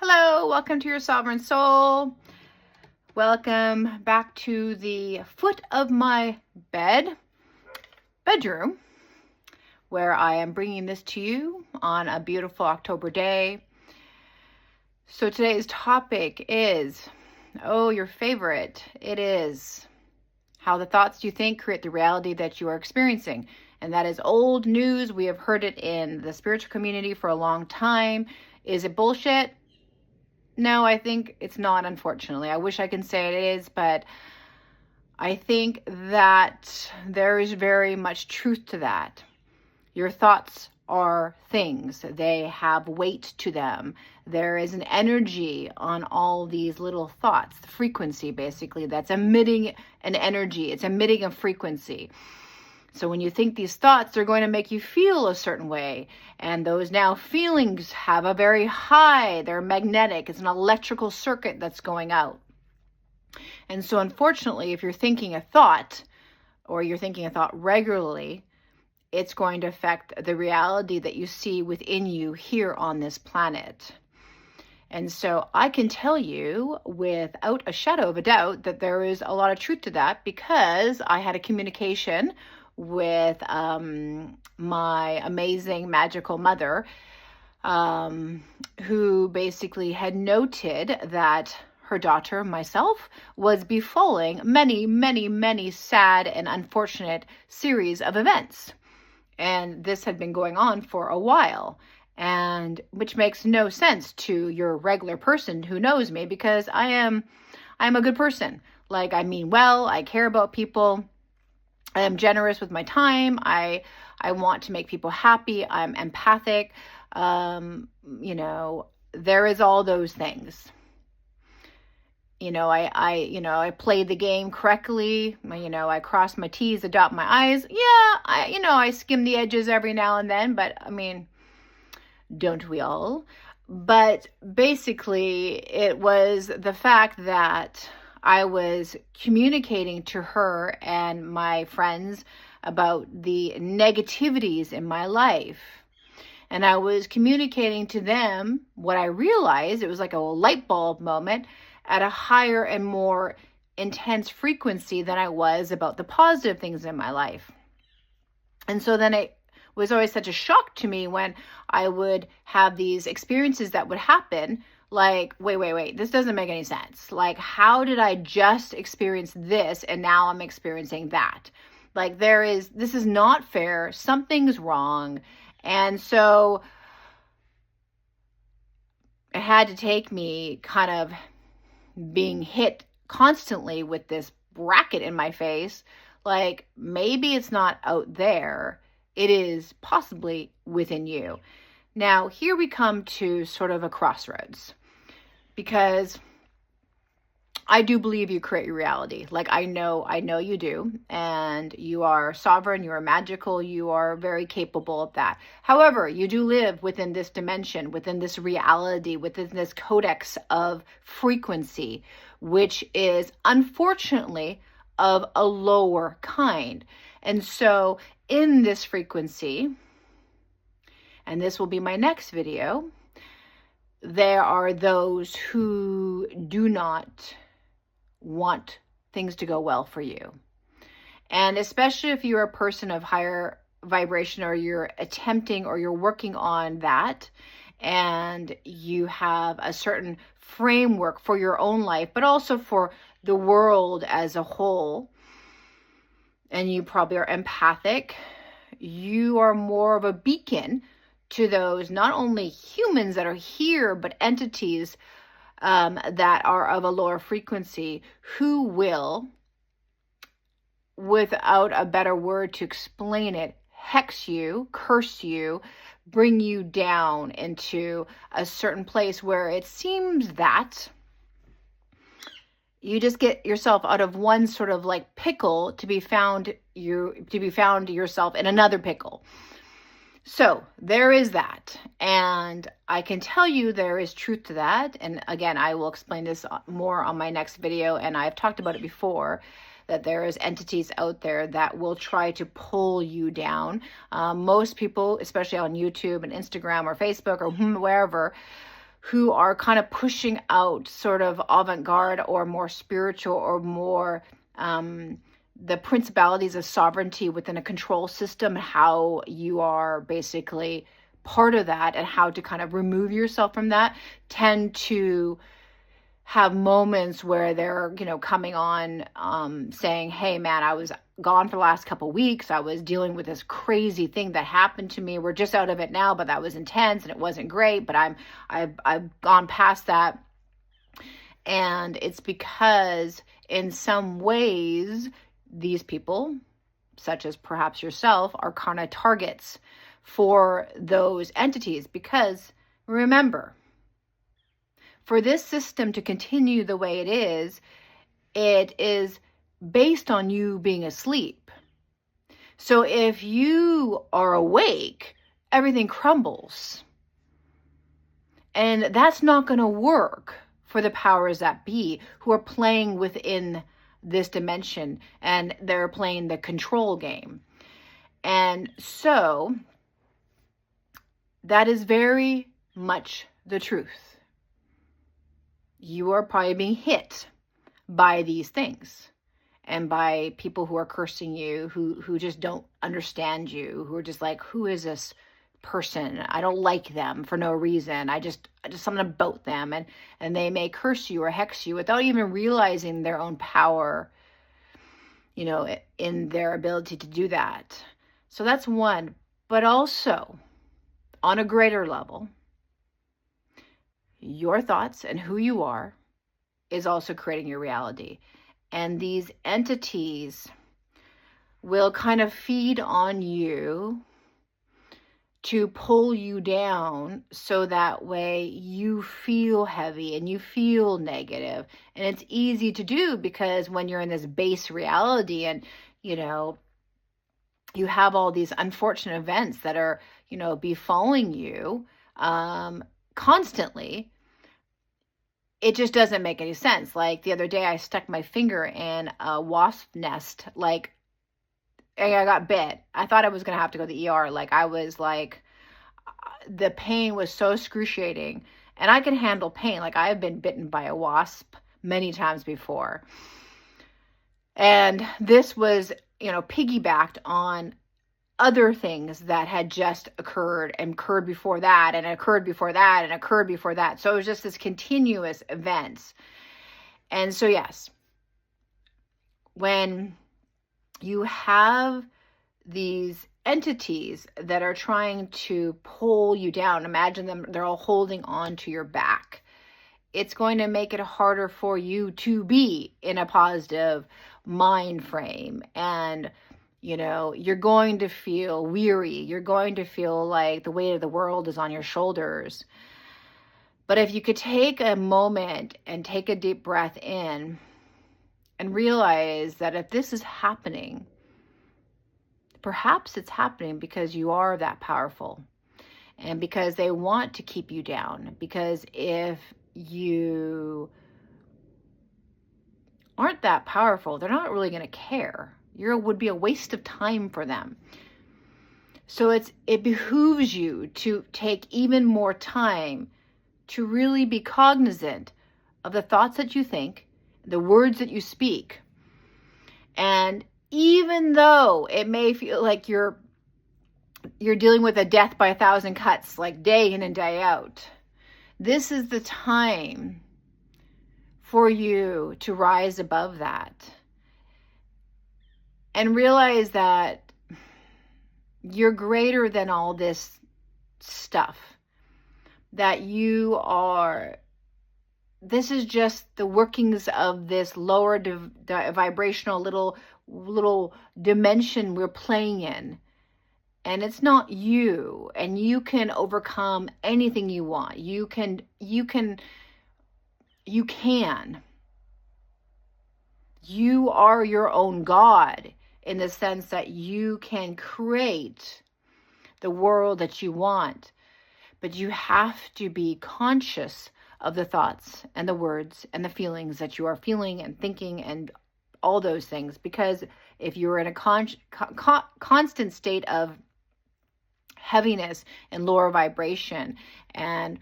Hello, welcome to your sovereign soul. Welcome back to the foot of my bedroom, where I am bringing this to you on a beautiful October day. So today's topic is, your favorite. It is how the thoughts you think create the reality that you are experiencing. And that is old news. We have heard it in the spiritual community for a long time. Is it bullshit? No, I think it's not, unfortunately. I wish I could say it is, but I think that there is very much truth to that. Your thoughts are things. They have weight to them. There is an energy on all these little thoughts, the frequency basically, that's emitting an energy. It's emitting a frequency. So when you think these thoughts, they're going to make you feel a certain way. And those now feelings have a very high, they're magnetic. It's an electrical circuit that's going out. And so unfortunately, if you're thinking a thought, or you're thinking a thought regularly, it's going to affect the reality that you see within you here on this planet. And so I can tell you without a shadow of a doubt that there is a lot of truth to that, because I had a communication with my amazing magical mother, who basically had noted that her daughter, myself, was befalling many, many, many sad and unfortunate series of events. And this had been going on for a while, and which makes no sense to your regular person who knows me, because I'm a good person. Like, I mean well, I care about people. I am generous with my time. I want to make people happy. I'm empathic. There is all those things. I play the game correctly. I cross my T's, dot my I's. Yeah, I skim the edges every now and then, but I mean, don't we all? But basically, it was the fact that I was communicating to her and my friends about the negativities in my life. And I was communicating to them what I realized. It was like a light bulb moment at a higher and more intense frequency than I was about the positive things in my life. And so then it was always such a shock to me when I would have these experiences that would happen. Like, wait, this doesn't make any sense. Like, how did I just experience this and now I'm experiencing that? Like, this is not fair. Something's wrong. And so it had to take me kind of being hit constantly with this bracket in my face. Like, maybe it's not out there. It is possibly within you. Now, here we come to sort of a crossroads, because I do believe you create your reality. Like, I know you do, and you are sovereign, you are magical, you are very capable of that. However, you do live within this dimension, within this reality, within this codex of frequency, which is unfortunately of a lower kind. And so in this frequency, and this will be my next video, there are those who do not want things to go well for you. And especially if you're a person of higher vibration, or you're attempting or you're working on that, and you have a certain framework for your own life, but also for the world as a whole, and you probably are empathic, you are more of a beacon to those, not only humans that are here, but entities that are of a lower frequency, who will, without a better word to explain it, hex you, curse you, bring you down into a certain place where it seems that you just get yourself out of one sort of like pickle to be found yourself in another pickle. So there is that. And I can tell you there is truth to that. And again, I will explain this more on my next video. And I've talked about it before, that there is entities out there that will try to pull you down. Most people, especially on YouTube and Instagram or Facebook or wherever, who are kind of pushing out sort of avant-garde or more spiritual or more the principalities of sovereignty within a control system, how you are basically part of that and how to kind of remove yourself from that, tend to have moments where they're, coming on saying, hey, man, I was gone for the last couple of weeks. I was dealing with this crazy thing that happened to me. We're just out of it now, but that was intense and it wasn't great. But I've gone past that. And it's because in some ways, these people, such as perhaps yourself, are kind of targets for those entities. Because remember, for this system to continue the way it is based on you being asleep. So if you are awake, everything crumbles. And that's not going to work for the powers that be who are playing within this dimension, and they're playing the control game. And so that is very much the truth. You are probably being hit by these things and by people who are cursing you, who just don't understand you, who are just like, who is this person? I don't like them for no reason. I just something about them. And they may curse you or hex you without even realizing their own power, in their ability to do that. So that's one. But also, on a greater level, your thoughts and who you are is also creating your reality. And these entities will kind of feed on you to pull you down, so that way you feel heavy and you feel negative. And it's easy to do because when you're in this base reality and, you have all these unfortunate events that are, befalling you constantly, it just doesn't make any sense. Like the other day, I stuck my finger in a wasp nest, and I got bit. I thought I was going to have to go to the ER. The pain was so excruciating, and I can handle pain. I have been bitten by a wasp many times before. And this was, piggybacked on other things that had just occurred and occurred before that and occurred before that and occurred before that. So it was just this continuous events. And so, yes, when you have these entities that are trying to pull you down, imagine them, they're all holding on to your back. It's going to make it harder for you to be in a positive mind frame. And you're going to feel weary. You're going to feel like the weight of the world is on your shoulders. But if you could take a moment and take a deep breath in and realize that if this is happening, perhaps it's happening because you are that powerful and because they want to keep you down. Because if you aren't that powerful, they're not really going to care. It would be a waste of time for them. So it behooves you to take even more time to really be cognizant of the thoughts that you think, the words that you speak. And even though it may feel like you're dealing with a death by 1,000 cuts, like day in and day out, this is the time for you to rise above that. And realize that you're greater than all this stuff. That this is just the workings of this lower vibrational little dimension we're playing in. And it's not you. And you can overcome anything you want. You can. You are your own God, in the sense that you can create the world that you want. But you have to be conscious of the thoughts and the words and the feelings that you are feeling and thinking and all those things. Because if you're in a constant state of heaviness and lower vibration and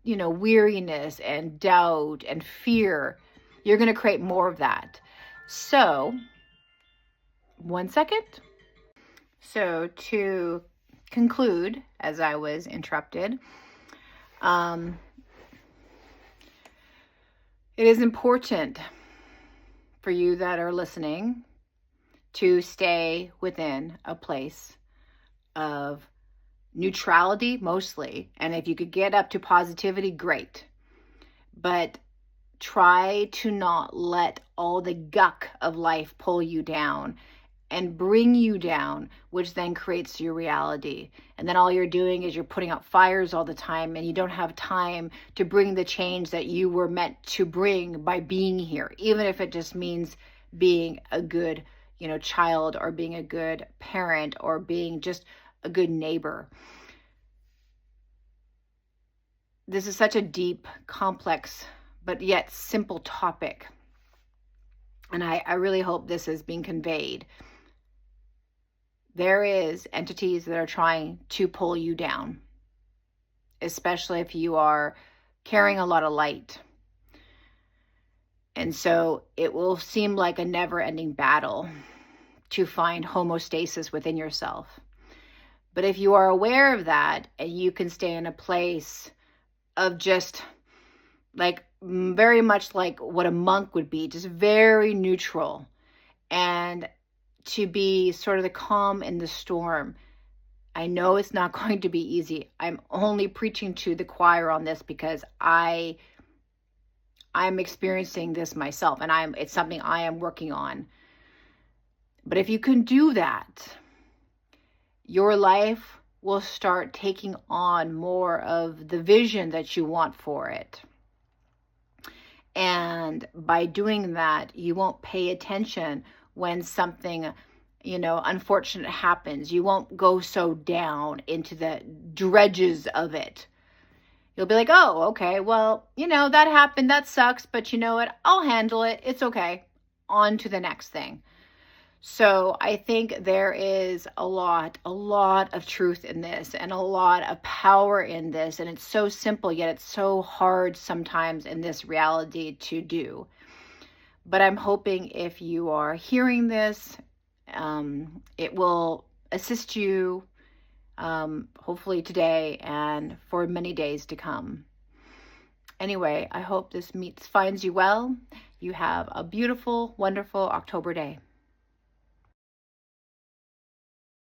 weariness and doubt and fear, you're going to create more of that. So, 1 second. So to conclude, as I was interrupted, it is important for you that are listening to stay within a place of neutrality mostly. And if you could get up to positivity, great. But try to not let all the guck of life pull you down and bring you down, which then creates your reality. And then all you're doing is you're putting out fires all the time, and you don't have time to bring the change that you were meant to bring by being here, even if it just means being a good, child, or being a good parent, or being just a good neighbor. This is such a deep, complex, but yet simple topic. And I really hope this is being conveyed. There is entities that are trying to pull you down, especially if you are carrying a lot of light. And so it will seem like a never-ending battle to find homeostasis within yourself. But if you are aware of that, and you can stay in a place of just like very much like what a monk would be, just very neutral, and to be sort of the calm in the storm. I know it's not going to be easy. I'm only preaching to the choir on this because I'm experiencing this myself, and it's something I am working on. But if you can do that, your life will start taking on more of the vision that you want for it. And by doing that, you won't pay attention when something, unfortunate happens. You won't go so down into the dredges of it. You'll be like, oh, okay, well, that happened. That sucks. But you know what? I'll handle it. It's okay. On to the next thing. So I think there is a lot of truth in this, and a lot of power in this. And it's so simple, yet it's so hard sometimes in this reality to do. But I'm hoping if you are hearing this, it will assist you, hopefully today and for many days to come. Anyway, I hope this finds you well. You have a beautiful, wonderful October day.